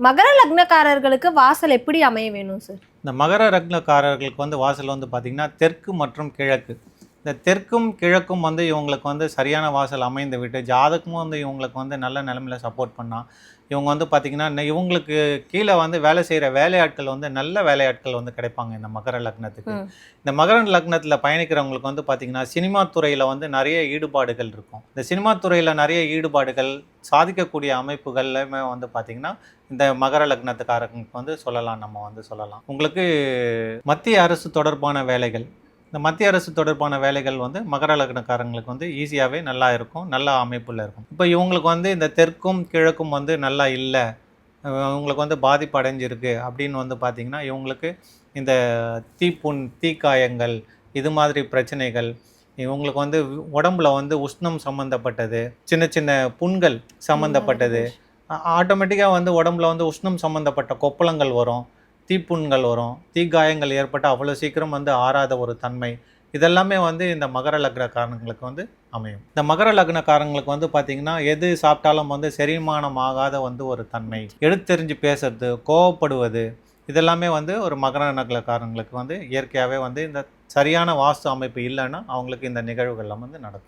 மகர லக்னக்காரர்களுக்கு வாசல் எப்படி அமைய வேணும் சார்? இந்த மகர லக்னக்காரர்களுக்கு வந்து வாசல் வந்து பார்த்திங்கன்னா தெற்கு மற்றும் கிழக்கு. இந்த தெற்கும் கிழக்கும் வந்து இவங்களுக்கு வந்து சரியான வாசல் அமைந்து விட்டு ஜாதகமும் வந்து இவங்களுக்கு வந்து நல்ல நிலமையில சப்போர்ட் பண்ணால் இவங்க வந்து பார்த்திங்கன்னா இவங்களுக்கு கீழே வந்து வேலை செய்கிற வேலையாட்கள் வந்து நல்ல வேலையாட்கள் வந்து கிடைப்பாங்க இந்த மகர லக்னத்துக்கு. இந்த மகர லக்னத்தில் பயணிக்கிறவங்களுக்கு வந்து பார்த்திங்கன்னா சினிமா துறையில் வந்து நிறைய ஈடுபாடுகள் இருக்கும். இந்த சினிமா துறையில் நிறைய ஈடுபாடுகள் சாதிக்கக்கூடிய அமைப்புகள் எல்லாமே வந்து பார்த்திங்கன்னா இந்த மகர லக்னத்துக்காரங்களுக்கு வந்து நம்ம வந்து சொல்லலாம். உங்களுக்கு மத்திய அரசு தொடர்பான வேலைகள், இந்த மத்திய அரசு தொடர்பான வேலைகள் வந்து மகர லக்னக்காரங்களுக்கு வந்து ஈஸியாகவே நல்லா இருக்கும், நல்ல அமைப்பில் இருக்கும். இப்போ இவங்களுக்கு வந்து இந்த தெற்கும் கிழக்கும் வந்து நல்லா இல்லை, இவங்களுக்கு வந்து பாதிப்பு அடைஞ்சிருக்கு அப்படின்னு வந்து பார்த்திங்கன்னா இவங்களுக்கு இந்த தீக்காயங்கள் இது மாதிரி பிரச்சனைகள், இவங்களுக்கு வந்து உடம்புல வந்து உஷ்ணம் சம்மந்தப்பட்டது, சின்ன சின்ன புண்கள் சம்மந்தப்பட்டது, ஆட்டோமேட்டிக்காக வந்து உடம்புல வந்து உஷ்ணம் சம்மந்தப்பட்ட கொப்பளங்கள் வரும், தீப்புண்கள் வரும், தீக்காயங்கள் ஏற்பட்டு அவ்வளோ சீக்கிரம் வந்து ஆறாத ஒரு தன்மை, இதெல்லாமே வந்து இந்த மகர லக்னக்காரங்களுக்கு வந்து அமையும். இந்த மகர லக்னக்காரங்களுக்கு வந்து பார்த்திங்கன்னா எது சாப்பிட்டாலும் வந்து செரிமானம் ஆகாத வந்து ஒரு தன்மை, எடுத்தெறிஞ்சு பேசுறது, கோவப்படுவது, இதெல்லாமே வந்து ஒரு மகர லக்னக்காரங்களுக்கு வந்து இயற்கையாகவே வந்து இந்த சரியான வாஸ்து அமைப்பு இல்லைன்னா அவங்களுக்கு இந்த நிகழ்வுகள்லாம் வந்து நடக்கும்.